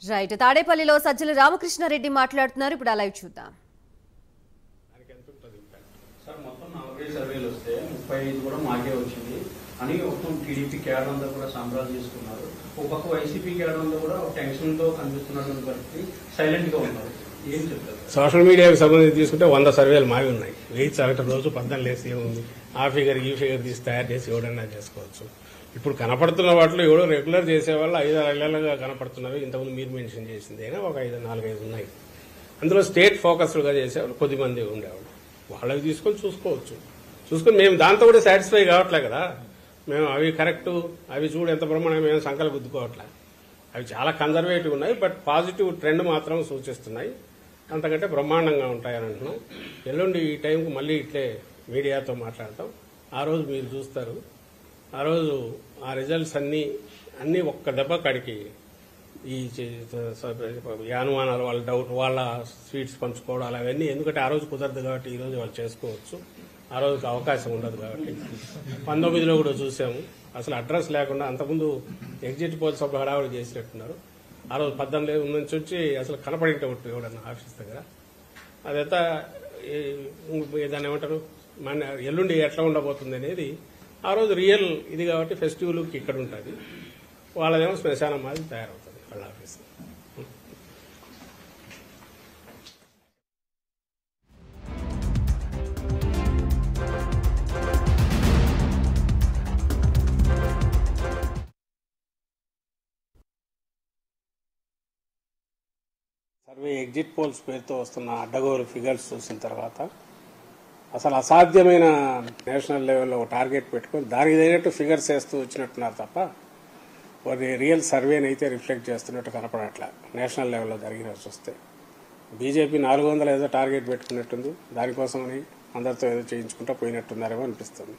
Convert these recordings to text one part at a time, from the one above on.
Right తాడేపల్లిలో సజ్జల రామకృష్ణారెడ్డి మాట్లాడుతున్నారు. ఇప్పుడు లైవ్ చూద్దాం. సార్ మొత్తం 40 సర్వేలు వస్తే 35 కూడా మాకే వచ్చింది అని మొత్తం టీడీపీ క్యాడర్ అంతా కూడా సంబరాలు చేసుకున్నారు. ఒక పక్క వైసీపీ క్యాడర్ అంతా కూడా టెన్షన్ తో కనిపిస్తున్నటువంటి పరిస్థితి, సైలెంట్ గా ఉన్నారు. ఏం చెప్తారు? సోషల్ మీడియాకి సంబంధించి తీసుకుంటే 100 సర్వేలు మావి ఉన్నాయి. వెయ్యి సగటు రోజు 14 లేసి ఏముంది, ఆ ఫిగర్ ఈ ఫిగర్ తీసి తయారు చేసి ఎవడన్నా చేసుకోవచ్చు. ఇప్పుడు కనపడుతున్న వాటిలో ఎవడో రెగ్యులర్ చేసేవాళ్ళు 5-6 ఏళ్లుగా కనపడుతున్నవి. ఇంతకుముందు మీరు మెన్షన్ చేసింది అయినా ఒక 4-5 ఉన్నాయి. అందులో స్టేట్ ఫోకస్డ్గా చేసేవాళ్ళు కొద్దిమంది ఉండేవాళ్ళు. వాళ్ళవి తీసుకొని చూసుకొని మేము దాంతో కూడా సాటిస్ఫై కావట్లే కదా. మేము అవి కరెక్ట్, అవి చూడు ఎంత బ్రహ్మాండంగా మేము సంకల్ప గుద్దుకోవట్లే. అవి చాలా కన్జర్వేటివ్ ఉన్నాయి, బట్ పాజిటివ్ ట్రెండ్ మాత్రం సూచిస్తున్నాయి. అంతకంటే బ్రహ్మాండంగా ఉంటాయని అంటున్నాం. ఎల్లుండి ఈ టైంకి మళ్ళీ ఇట్లే మీడియాతో మాట్లాడతాం. ఆ రోజు మీరు చూస్తారు. ఆ రోజు ఆ రిజల్ట్స్ అన్నీ ఒక్క దెబ్బ కాడికి ఈ అనుమానాలు, వాళ్ళ డౌట్, వాళ్ళ స్వీట్స్ పంచుకోవడాలు అవన్నీ, ఎందుకంటే ఆ రోజు కుదరదు కాబట్టి ఈ రోజు వాళ్ళు చేసుకోవచ్చు. ఆ రోజుకి అవకాశం ఉండదు కాబట్టి 19లో కూడా చూసాము. అసలు అడ్రస్ లేకుండా అంతకుముందు ఎగ్జిట్ పోల్స్ అప్పుడు హడావుడి చేసినట్టున్నారు. ఆ రోజు 18 నుంచి వచ్చి అసలు కనపడింటే ఒకటి ఎవడన్నా ఆఫీస్ దగ్గర. అదంతా దాన్ని ఏమంటారు, మన ఎల్లుండి ఎట్లా ఉండబోతుంది అనేది ఆ రోజు రియల్ ఇది కాబట్టి ఫెస్టివల్ లుక్ ఇక్కడ ఉంటుంది. వాళ్ళదేమో శ్మశానం మాది తయారవుతుంది వాళ్ళ ఆఫీస్. సర్వే ఎగ్జిట్ పోల్స్ పేరుతో వస్తున్న అడ్డగోలు ఫిగర్స్ చూసిన తర్వాత అసలు అసాధ్యమైన నేషనల్ లెవెల్లో టార్గెట్ పెట్టుకుని దానికి తగినట్టు ఫిగర్స్ వేస్తూ వచ్చినట్టున్నారు తప్ప వారి రియల్ సర్వేని అయితే రిఫ్లెక్ట్ చేస్తున్నట్టు కనపడట్లా. నేషనల్ లెవెల్లో జరిగిన చూస్తే బీజేపీ 400 ఏదో టార్గెట్ పెట్టుకున్నట్టుంది. దానికోసమని అందరితో ఏదో చేయించుకుంటూ పోయినట్టున్నారేమో అనిపిస్తుంది.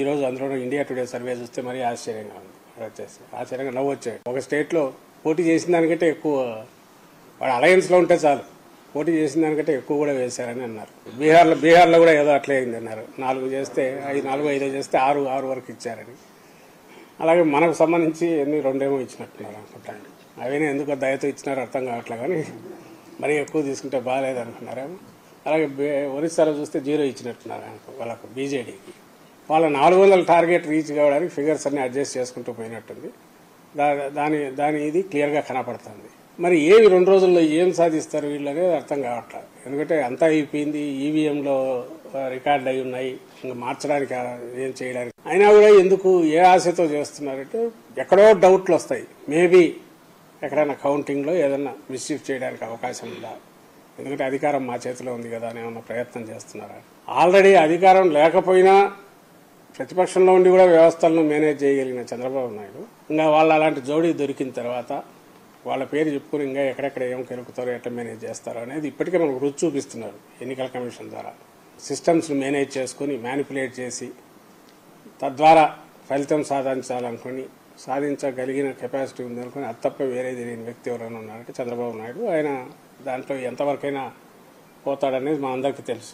ఈరోజు అందులో ఇండియా టుడే సర్వే చూస్తే మరీ ఆశ్చర్యంగా ఉంది. వచ్చేసి ఆశ్చర్యంగా నవ్వు వచ్చాయి. ఒక స్టేట్లో పోటీ చేసిన దానికంటే ఎక్కువ వాడు అలయన్స్లో ఉంటే చాలు, పోటీ చేసిన దానికంటే ఎక్కువ కూడా వేశారని అన్నారు. బీహార్లో కూడా ఏదో అట్లే అయింది అన్నారు. 4 చేస్తే 5 చేస్తే 6 వరకు ఇచ్చారని. అలాగే మనకు సంబంధించి 2 ఇచ్చినట్టున్నారు అనుకుంటాను. అవన్నీ ఎందుకు దయతో ఇచ్చినారో అర్థం కావట్లే, కానీ మరీ ఎక్కువ తీసుకుంటే బాగాలేదు అనుకున్నారేమో. అలాగే ఒరిస్సాలో చూస్తే 0 ఇచ్చినట్టున్నారు వాళ్ళకు, బీజేడీకి. వాళ్ళ 400 టార్గెట్ రీచ్ కావడానికి ఫిగర్స్ అన్ని అడ్జస్ట్ చేసుకుంటూ పోయినట్టుంది. దాని ఇది క్లియర్గా కనపడుతుంది. మరి ఏమి 2 రోజుల్లో ఏం సాధిస్తారు వీళ్ళు అనేది అర్థం కావట్లేదు. ఎందుకంటే అంతా అయిపోయింది, ఈవీఎంలో రికార్డ్ అయి ఉన్నాయి, ఇంకా మార్చడానికి ఏం చేయడానికి. అయినా కూడా ఎందుకు, ఏ ఆశతో చేస్తున్నారంటే ఎక్కడో డౌట్లు వస్తాయి. మేబీ ఎక్కడైనా కౌంటింగ్లో ఏదైనా మిస్చీఫ్ చేయడానికి అవకాశం ఉందా, ఎందుకంటే అధికారం మా చేతిలో ఉంది కదా అని ఏమన్నా ప్రయత్నం చేస్తున్నారా. ఆల్రెడీ అధికారం లేకపోయినా ప్రతిపక్షంలో ఉండి కూడా వ్యవస్థలను మేనేజ్ చేయగలిగిన చంద్రబాబు నాయుడు ఇంకా వాళ్ళు అలాంటి జోడీ దొరికిన తర్వాత వాళ్ళ పేరు చెప్పుకుని ఇంకా ఎక్కడెక్కడ ఏం కెలుకుతారో, ఎట్లా మేనేజ్ చేస్తారో అనేది ఇప్పటికే మనకు రుచి చూపిస్తున్నారు ఎన్నికల కమిషన్ ద్వారా. సిస్టమ్స్ను మేనేజ్ చేసుకుని మ్యానిపులేట్ చేసి తద్వారా ఫలితం సాధించగలిగిన కెపాసిటీ ఉందనుకుని అది తప్ప వేరేది లేని వ్యక్తి ఎవరైనా ఉన్నారంటే చంద్రబాబు నాయుడు. ఆయన దాంట్లో ఎంతవరకైనా పోతాడనేది మా అందరికీ తెలుసు.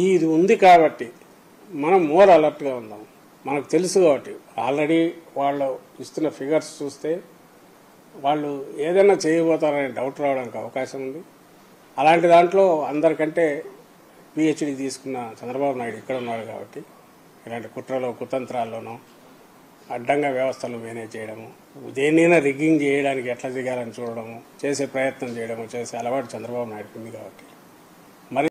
ఇది ఉంది కాబట్టి మనం మోర్ అలర్ట్గా ఉందాం. మనకు తెలుసు కాబట్టి ఆల్రెడీ వాళ్ళు ఇస్తున్న ఫిగర్స్ చూస్తే వాళ్ళు ఏదైనా చేయబోతారనే డౌట్ రావడానికి అవకాశం ఉంది. అలాంటి దాంట్లో అందరికంటే పిహెచ్డీ తీసుకున్న చంద్రబాబు నాయుడు ఇక్కడ ఉన్నాడు కాబట్టి ఇలాంటి కుట్రలో కుతంత్రాల్లోనూ అడ్డంగా వ్యవస్థలను మేనేజ్ చేయడము, దేన్నైనా రిగ్గింగ్ చేయడానికి ఎట్లా దిగాలని చూడడము, చేసే ప్రయత్నం చేయడము, చేసే అలవాటు చంద్రబాబు నాయుడుకి ఉంది కాబట్టి